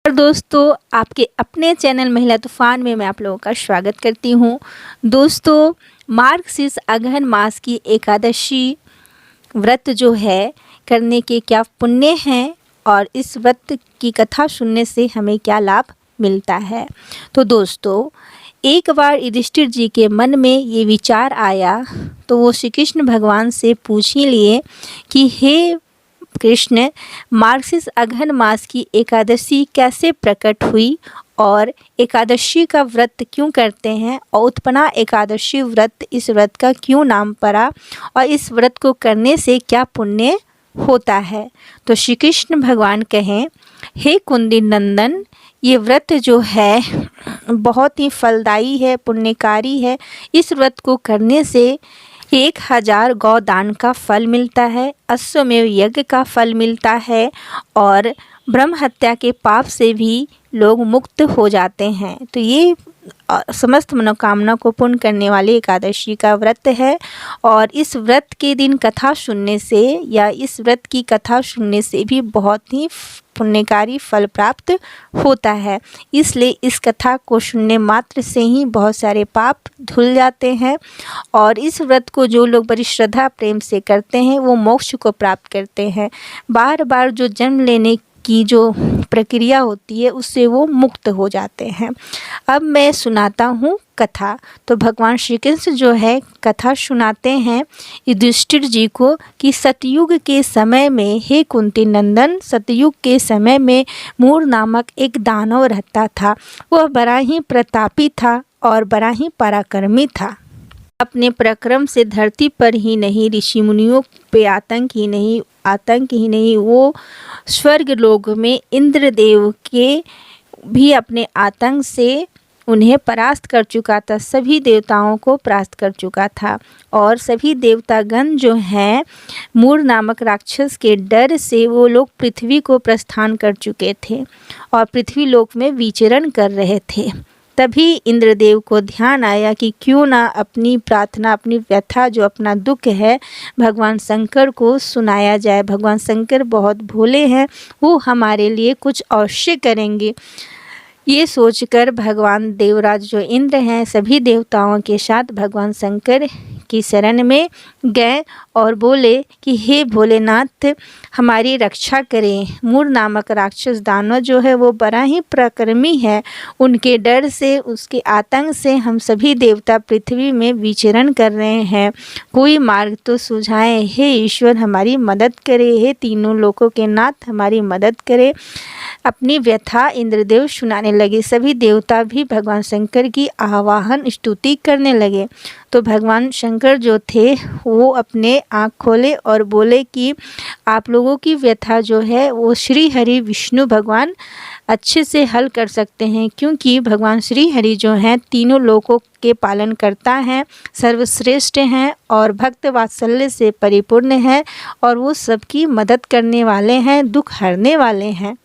और दोस्तों, आपके अपने चैनल महिला तूफान में मैं आप लोगों का स्वागत करती हूँ। दोस्तों, मार्गशीर्ष अगहन मास की एकादशी व्रत जो है करने के क्या पुण्य हैं और इस व्रत की कथा सुनने से हमें क्या लाभ मिलता है। तो दोस्तों, एक बार युधिष्ठिर जी के मन में ये विचार आया तो वो श्री कृष्ण भगवान से पूछ ही लिए कि हे कृष्ण, मार्गशीर्ष अगहन मास की एकादशी कैसे प्रकट हुई और एकादशी का व्रत क्यों करते हैं और उत्पन्ना एकादशी व्रत, इस व्रत का क्यों नाम पड़ा और इस व्रत को करने से क्या पुण्य होता है। तो श्री कृष्ण भगवान कहें, हे कुंती नंदन, ये व्रत जो है बहुत ही फलदायी है, पुण्यकारी है। इस व्रत को करने से 1000 गौदान का फल मिलता है, अश्वमेव यज्ञ का फल मिलता है और ब्रह्म हत्या के पाप से भी लोग मुक्त हो जाते हैं। तो ये समस्त मनोकामना को पूर्ण करने वाली एकादशी का व्रत है और इस व्रत के दिन कथा सुनने से या इस व्रत की कथा सुनने से भी बहुत ही पुण्यकारी फल प्राप्त होता है। इसलिए इस कथा को सुनने मात्र से ही बहुत सारे पाप धुल जाते हैं और इस व्रत को जो लोग बड़ी श्रद्धा प्रेम से करते हैं वो मोक्ष को प्राप्त करते हैं। बार बार जो जन्म लेने की जो प्रक्रिया होती है उससे वो मुक्त हो जाते हैं। अब मैं सुनाता हूँ कथा। तो भगवान श्री कृष्ण जो है कथा सुनाते हैं युधिष्ठिर जी को कि सतयुग के समय में, हे कुंती नंदन, सतयुग के समय में मूर नामक एक दानव रहता था। वह बड़ा ही प्रतापी था और बड़ा ही पराक्रमी था। अपने पराक्रम से धरती पर ही नहीं, ऋषि मुनियों पे आतंक ही नहीं, वो स्वर्ग लोक में इंद्रदेव के भी अपने आतंक से उन्हें परास्त कर चुका था, सभी देवताओं को परास्त कर चुका था और सभी देवतागण जो हैं मूर नामक राक्षस के डर से वो लोग पृथ्वी को प्रस्थान कर चुके थे और पृथ्वी लोक में विचरण कर रहे थे। तभी इंद्रदेव को ध्यान आया कि क्यों ना अपनी प्रार्थना, अपनी व्यथा, जो अपना दुख है, भगवान शंकर को सुनाया जाए। भगवान शंकर बहुत भोले हैं, वो हमारे लिए कुछ अवश्य करेंगे। ये सोचकर भगवान देवराज जो इंद्र हैं सभी देवताओं के साथ भगवान शंकर की शरण में गए और बोले कि हे भोलेनाथ, हमारी रक्षा करें। मूर नामक राक्षस दानव जो है वो बड़ा ही पराक्रमी है, उनके डर से, उसके आतंक से हम सभी देवता पृथ्वी में विचरण कर रहे हैं। कोई मार्ग तो सुझाएं। हे ईश्वर, हमारी मदद करे। हे तीनों लोकों के नाथ, हमारी मदद करे। अपनी व्यथा इंद्रदेव सुनाने लगे। सभी देवता भी भगवान शंकर की आवाहन स्तुति करने लगे। तो भगवान शंकर जो थे वो अपने आँख खोले और बोले कि आप लोगों की व्यथा जो है वो श्री हरि विष्णु भगवान अच्छे से हल कर सकते हैं, क्योंकि भगवान श्री हरि जो हैं तीनों लोकों के पालन करता हैं, सर्वश्रेष्ठ हैं और भक्त वात्सल्य से परिपूर्ण हैं और वो सबकी मदद करने वाले हैं, दुख हरने वाले हैं।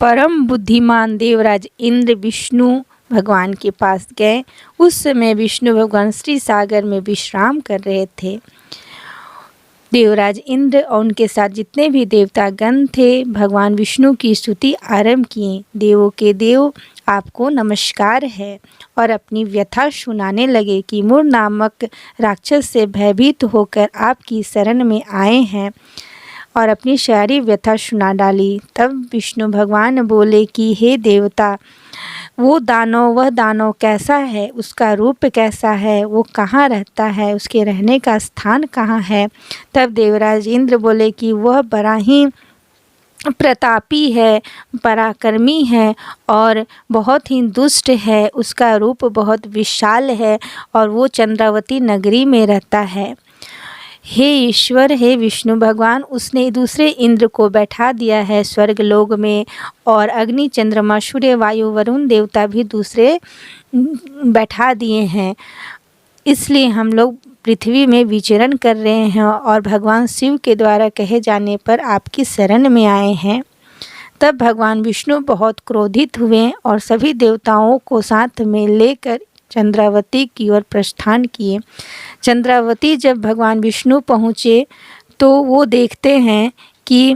परम बुद्धिमान देवराज इंद्र विष्णु भगवान के पास गए। उस समय विष्णु भगवान श्री सागर में विश्राम कर रहे थे। देवराज इंद्र और उनके साथ जितने भी देवतागण थे भगवान विष्णु की स्तुति आरंभ किए। देवों के देव, आपको नमस्कार है, और अपनी व्यथा सुनाने लगे कि मूर नामक राक्षस से भयभीत होकर आपकी शरण में आए हैं और अपनी सारी व्यथा सुना डाली। तब विष्णु भगवान बोले कि हे देवता, वह दानव कैसा है, उसका रूप कैसा है, वो कहाँ रहता है, उसके रहने का स्थान कहाँ है। तब देवराज इंद्र बोले कि वह बड़ा ही प्रतापी है, पराक्रमी है और बहुत ही दुष्ट है, उसका रूप बहुत विशाल है और वो चंद्रावती नगरी में रहता है। हे ईश्वर, हे विष्णु भगवान, उसने दूसरे इंद्र को बैठा दिया है स्वर्ग लोक में और अग्नि, चंद्रमा, सूर्य, वायु, वरुण देवता भी दूसरे बैठा दिए हैं। इसलिए हम लोग पृथ्वी में विचरण कर रहे हैं और भगवान शिव के द्वारा कहे जाने पर आपकी शरण में आए हैं। तब भगवान विष्णु बहुत क्रोधित हुए और सभी देवताओं को साथ में लेकर चंद्रावती की ओर प्रस्थान किए। चंद्रावती जब भगवान विष्णु पहुँचे तो वो देखते हैं कि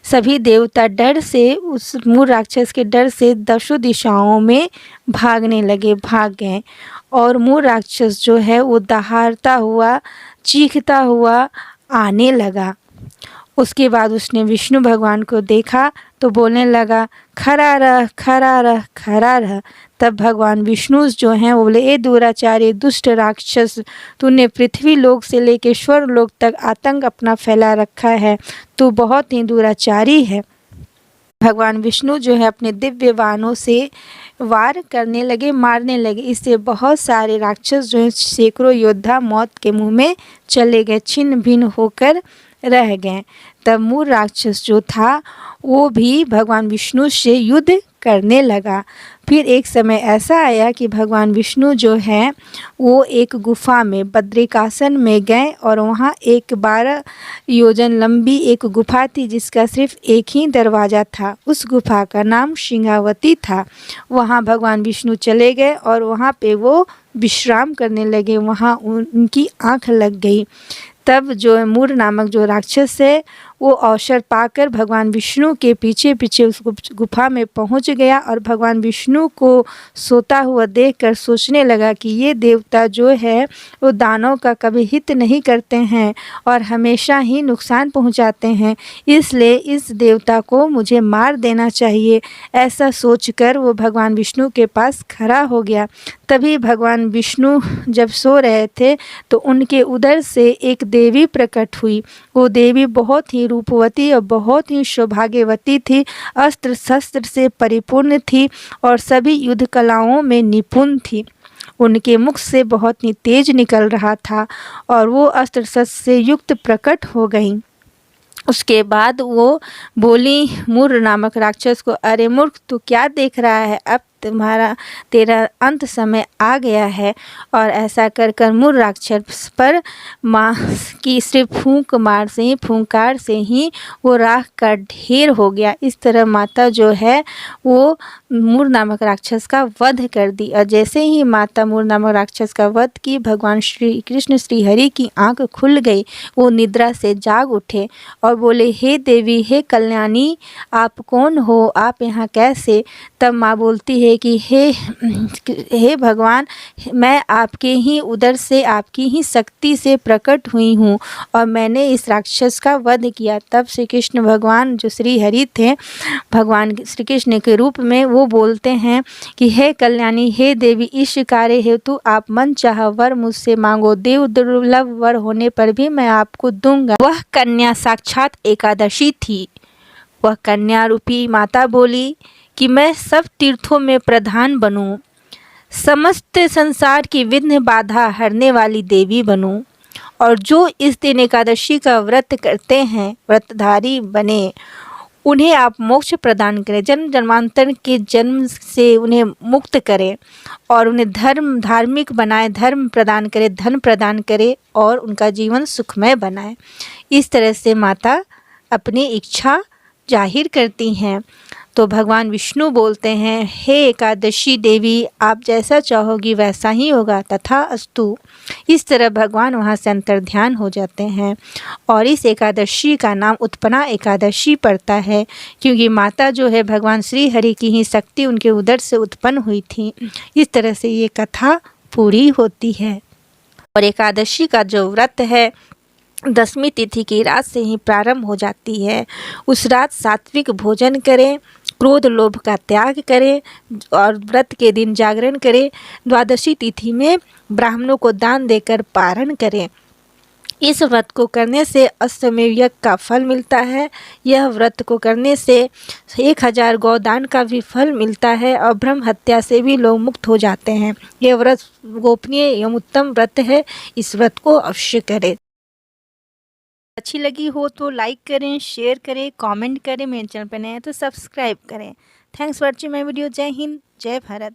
सभी देवता डर से, उस मूर राक्षस के डर से दसों दिशाओं में भागने लगे, भाग गए। और मूर राक्षस जो है वो दहाड़ता हुआ, चीखता हुआ आने लगा। उसके बाद उसने विष्णु भगवान को देखा तो बोलने लगा, खड़ा रह, खड़ा रह, खड़ा रह। तब भगवान विष्णु जो हैं वो बोले, ए दुराचारी दुष्ट राक्षस, तूने पृथ्वी लोक से लेकर स्वर्ग लोक तक आतंक अपना फैला रखा है, तू बहुत ही दुराचारी है। भगवान विष्णु जो है अपने दिव्य बाणों से वार करने लगे, मारने लगे। इससे बहुत सारे राक्षस जो हैं, सैकड़ों योद्धा मौत के मुंह में चले गए, छिन्न भिन्न होकर रह गए। तब मूर राक्षस जो था वो भी भगवान विष्णु से युद्ध करने लगा। फिर एक समय ऐसा आया कि भगवान विष्णु जो है वो एक गुफा में बद्रिकासन में गए और वहाँ एक 12 योजन लंबी एक गुफा थी जिसका सिर्फ एक ही दरवाज़ा था। उस गुफा का नाम सिंहावती था। वहाँ भगवान विष्णु चले गए और वहाँ पे वो विश्राम करने लगे। वहाँ उनकी आँख लग गई। तब जो मूर नामक जो राक्षस है वो अवसर पाकर भगवान विष्णु के पीछे पीछे उस गुफा में पहुंच गया और भगवान विष्णु को सोता हुआ देखकर सोचने लगा कि ये देवता जो है वो दानव का कभी हित नहीं करते हैं और हमेशा ही नुकसान पहुंचाते हैं, इसलिए इस देवता को मुझे मार देना चाहिए। ऐसा सोचकर वो भगवान विष्णु के पास खड़ा हो गया। तभी भगवान विष्णु जब सो रहे थे तो उनके उदर से एक देवी प्रकट हुई। वो देवी बहुत ही रूपवती और बहुत ही सौभाग्यवती थी, अस्त्र शस्त्र से परिपूर्ण थी और सभी युद्ध कलाओं में निपुण थी। उनके मुख से बहुत ही तेज निकल रहा था और वो अस्त्र शस्त्र से युक्त प्रकट हो गई। उसके बाद वो बोली मूर नामक राक्षस को, अरे मूर्ख, तू क्या देख रहा है? अब तेरा अंत समय आ गया है। और ऐसा कर कर मूर राक्षस पर माँ की सिर्फ फूंकार से ही वो राख का ढेर हो गया। इस तरह माता जो है वो मूर नामक राक्षस का वध कर दी। और जैसे ही माता मूर नामक राक्षस का वध की, भगवान श्री कृष्ण श्री हरि की आंख खुल गई। वो निद्रा से जाग उठे और बोले, हे देवी, हे कल्याणी, आप कौन हो? आप यहाँ कैसे? तब माँ बोलती है कि हे भगवान, मैं आपके ही उदर से, आपकी ही शक्ति से प्रकट हुई हूँ और मैंने इस राक्षस का वध किया। तब श्री कृष्ण भगवान जो श्री हरि थे, भगवान श्री कृष्ण के रूप में, वो बोलते हैं कि हे कल्याणी, हे देवी, इस कार्य हेतु आप मन चाह वर मुझसे मांगो, देव दुर्लभ वर होने पर भी मैं आपको दूंगा। वह कन्या साक्षात एकादशी थी। वह कन्या रूपी माता बोली कि मैं सब तीर्थों में प्रधान बनूं, समस्त संसार की विघ्न बाधा हरने वाली देवी बनूं, और जो इस दिन एकादशी का व्रत करते हैं, व्रतधारी बने, उन्हें आप मोक्ष प्रदान करें, जन्म जन्मांतर के जन्म से उन्हें मुक्त करें और उन्हें धार्मिक बनाए, धर्म प्रदान करे, धन प्रदान करे और उनका जीवन सुखमय बनाए। इस तरह से माता अपनी इच्छा जाहिर करती हैं। तो भगवान विष्णु बोलते हैं, हे एकादशी देवी, आप जैसा चाहोगी वैसा ही होगा, तथा अस्तु। इस तरह भगवान वहाँ से अंतर्ध्यान हो जाते हैं और इस एकादशी का नाम उत्पन्ना एकादशी पड़ता है, क्योंकि माता जो है भगवान श्री हरि की ही शक्ति उनके उदर से उत्पन्न हुई थी। इस तरह से ये कथा पूरी होती है। और एकादशी का जो व्रत है 10वीं तिथि की रात से ही प्रारंभ हो जाती है। उस रात सात्विक भोजन करें, क्रोध लोभ का त्याग करें और व्रत के दिन जागरण करें। द्वादशी तिथि में ब्राह्मणों को दान देकर पारण करें। इस व्रत को करने से अश्वमेध यज्ञ का फल मिलता है। यह व्रत को करने से 1000 गौदान का भी फल मिलता है और ब्रह्म हत्या से भी लोग मुक्त हो जाते हैं। यह व्रत गोपनीय एवं उत्तम व्रत है। इस व्रत को अवश्य करें। अच्छी लगी हो तो लाइक करें, शेयर करें, कमेंट करें। मेरे चैनल पर नए हैं तो सब्सक्राइब करें। Thanks for watching my video. जय हिंद, जय भारत।